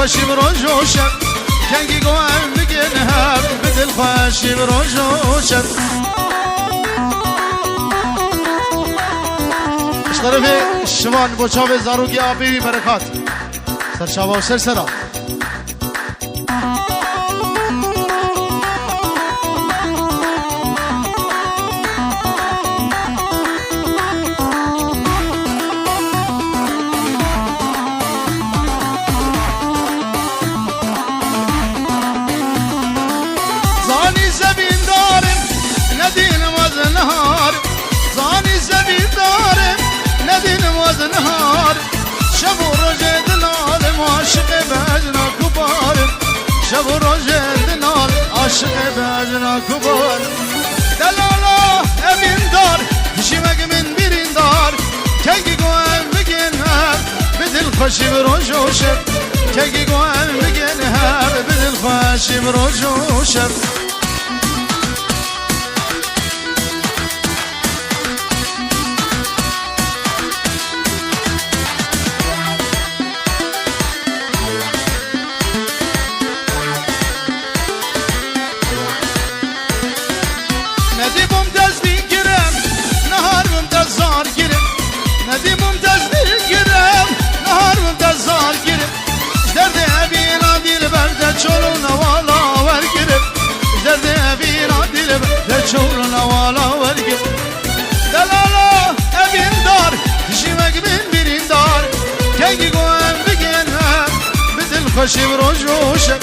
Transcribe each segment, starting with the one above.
خوشی بروج و شب کنگی گوهم بگن هر بدل خوشی بروج و شب طرف شمان بچاو زاروگی آبی برکات سرشاوا و سرسرا زانی زبین دارم ندینم از نهار زانی زبین دارم ندینم از نهار شب و روز دلال عاشق بجنا کبارم شب و روز دلال عاشق بجنا کبارم دلالا امین دار شیمک من بیرین دار کنگی گوهم بگن هر بدل خوشی بروج و شب کنگی گوهم بگن هر بدل خوشی بروج و شب چورنا والا ورگه دلالا امین دار شیمک من بیرین دار کنگی گوهم بگن هر بدل خوشی بروج و شب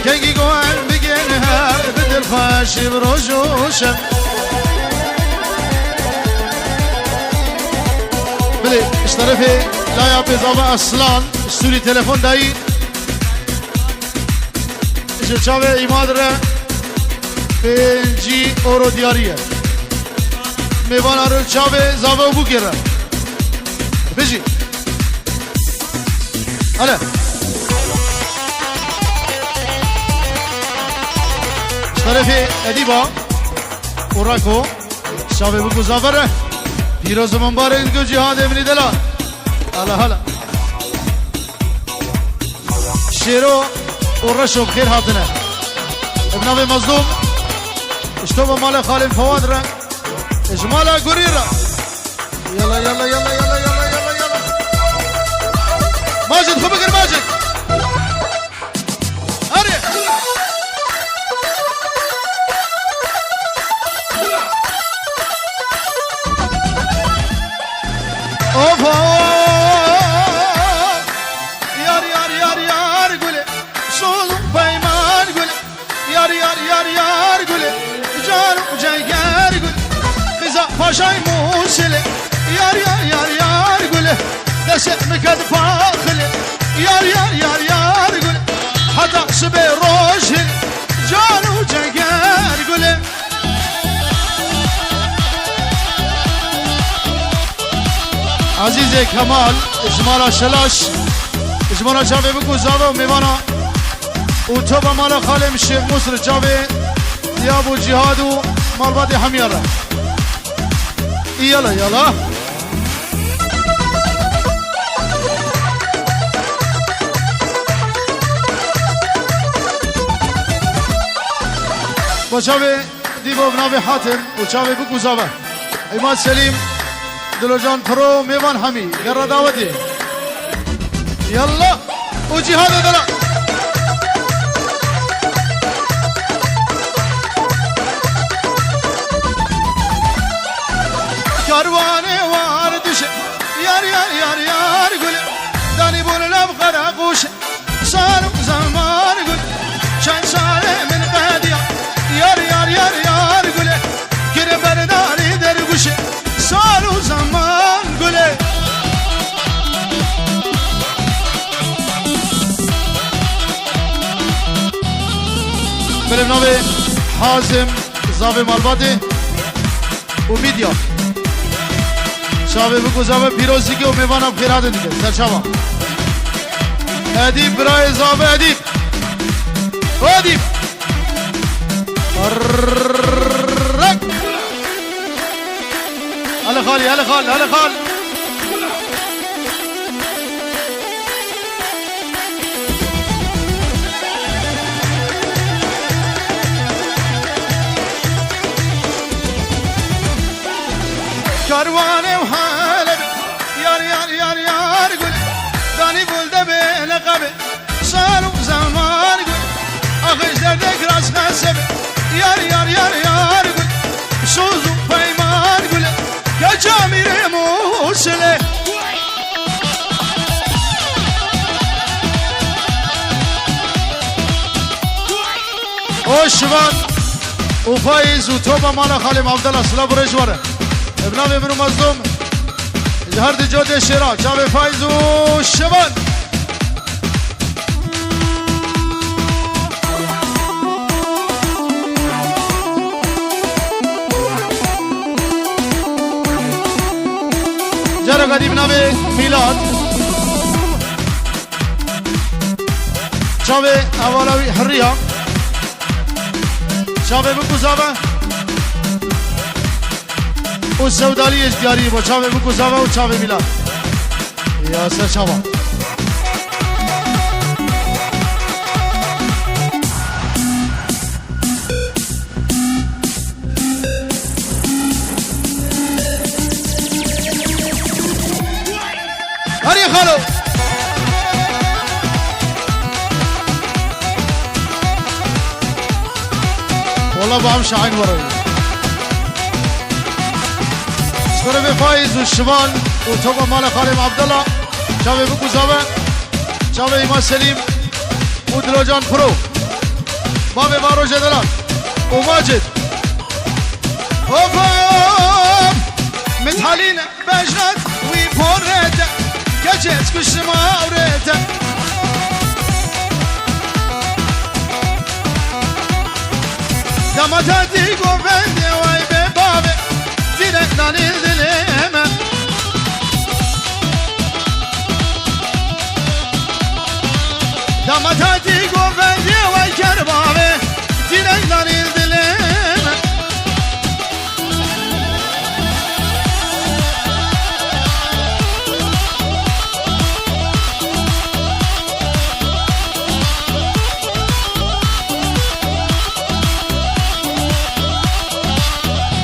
کنگی گوهم بگن هر بدل خوشی بروج و شب بله اش طرفی لایا پیزاوه اصلان سوری تلفن دایی اش چاوه ایماد را 5 euro دیاریه میوان رو چاوه زاوه بو گره بجی هلا طرفی ادیبا اوراکو چاوه بو زاوه پیروز منبار اینکو جهاد ابنی دلا هلا هلا شیرو اورشو بخیر هاتنه ابناوی مظلوم اشتوبه مال خالم فواد را اجمالا قري را يلا يلا يلا يلا يلا يلا يلا ماجد خو بقر ماجد هري اوفا يار يار يار يار قولي صوم بيمان قولي يار يار يار يار قولي جايار قول خزا فاشاي موسلي يار يار يار يار قول دسك مكد فاخلي يار يار يار يار قول حتى سبي روجهي جانو جايار قول عزيزي كمال اجمالا شلاش اجمالا جاوي بكو زاوه وميوانا وتوبا مالا خالم الشيخ مصر جاوي دياب وجهاد ومرباطي حميرة يلا يلا وشاوي ديبو بنافي حاتم وشاوي بكو زاوة عماد سليم دلوجان فرو ميوان حمي قرر داودي يلا وجهاد دلا كارواني واردش يار يار يار يار قول داني بول الابخر اقوش صار زمان قول شان صار من قادية يار يار يار يار قول كربر داري درقوش صار زمان قول برنامه حازم زاوي مالباتي وميديا شاوه بگو زاوه پیروزی که امیوانا بخیراده دیگه سرشاوه ادیب برای زاوه ادیب ادیب رک هلا خالي هلا خال هلا خال كرواني وحالب يار يار يار يار قول داني بول دبي لقبي صاروا زمان قول أخيش دردك راس خسب يار يار يار يار قول سوزو فيمان قول يا جامير موسلي والشباب وفايز وتوبة مالا خالي عبد الله سلاب رجوره ابنامي منو مظلوم هرد جود الشراء جاب فايز والشباب جرى قديم نبي ميلاد جاب اولوي حريه چاوه بکو زاوه او سودالیش دیاری با چاوه بکو زاوه و چاوه میلاد یا سر چاوه هری خالو والله بعم شاعين وراي شكرا بفايز والشمال وتوبة مال خالد عبد الله شابي بكو زابا شابي إيمان سليم ودلوجان برو بابي بارو جدلان وماجد هوب متحالين بجرات ويبوريتا كجيت كش ما وريتا دمتا دیگو بنده وای به بابه دیرک دانیل دلمه دمتا دیگو بنده وای کر بابه دیرک دانیل دلمه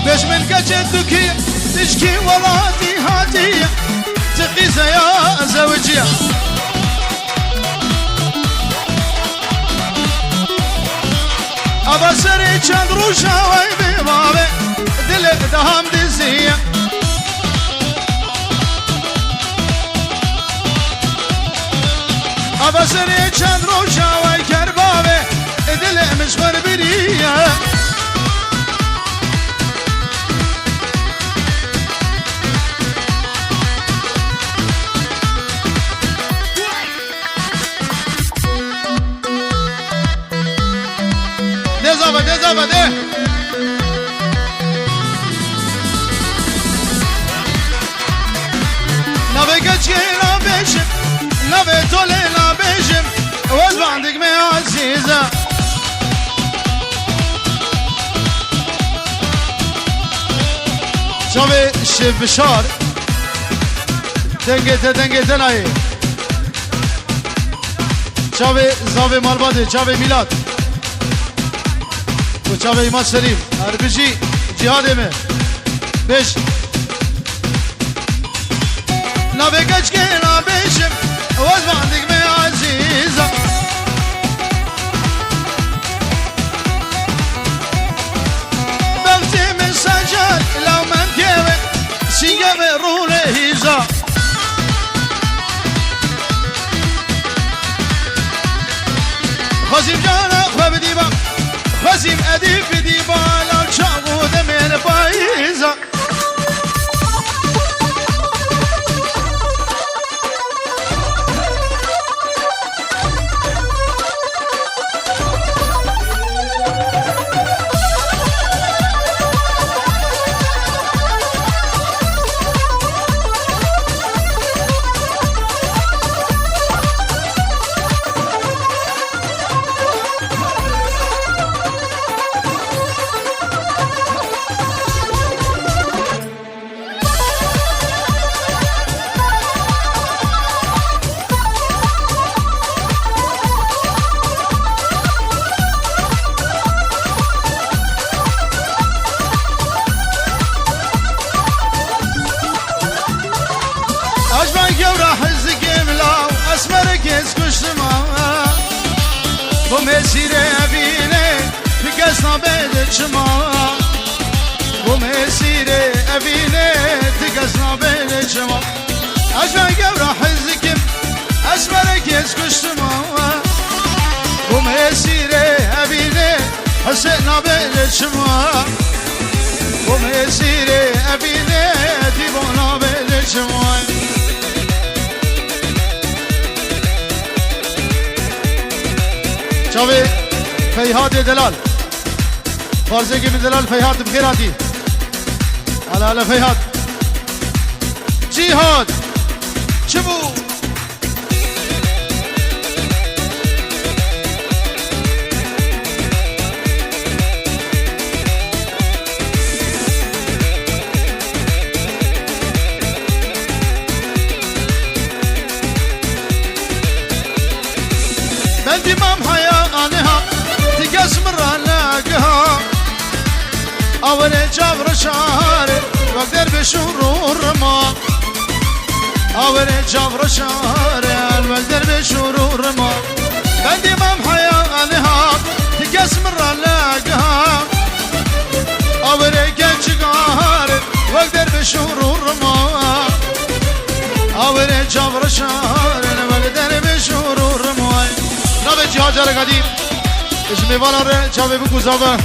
بش من كجدك تشكي ولادي هاتية تقيس يا زوجية أبا سري چند روشا وي ببابي دل دهم دزية أبا سري چند روشا وي كربابي دل مشمر برية دزابه ده نبي كتشي نبيشم نبي تولي نبيشم وزب عندك مي عزيزة شوي شف بشار دنگه ناي شوي زاوي مالبادي شوي ميلاد وچاوه ایمان سلیم اربجی جهاد میں بیش نبی کچ که نبیشم وز باندگ میں عزیزا بلتی من سجاد لو من کیوه سینگه به روله هیزا خزیم جانا خواه بدیبا خزيم أديب بدي بالا وشعبود من بايزة سیره ابینه دیوانا به شمای چاوی فیهاد دلال فارزه که دلال فیهاد بخیر آتی حالا فیهاد جیهاد چبو من دیمام حیانها تقسم رانقها اول جبر شهر وقدر بشرور ما اول جبر شهر وقدر بشرور ما من دیمام حیانها تقسم رانقها اول گنجگار وقدر بشرور ما اول جبر شهر وقدر بشرور ما نام جهاد جار قدیم اسمی والا ره چاوه بگو زابه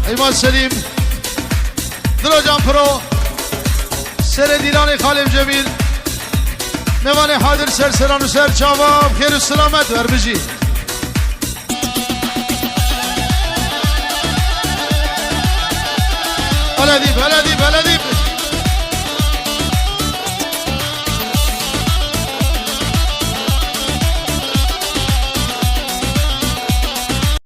ایمان سلیم دلو جان پرو سر دیران خالم جمیل میوان حاضر سر سران و سر چاوه خیر و سلامت ور بجی بلدی بلدی بلدی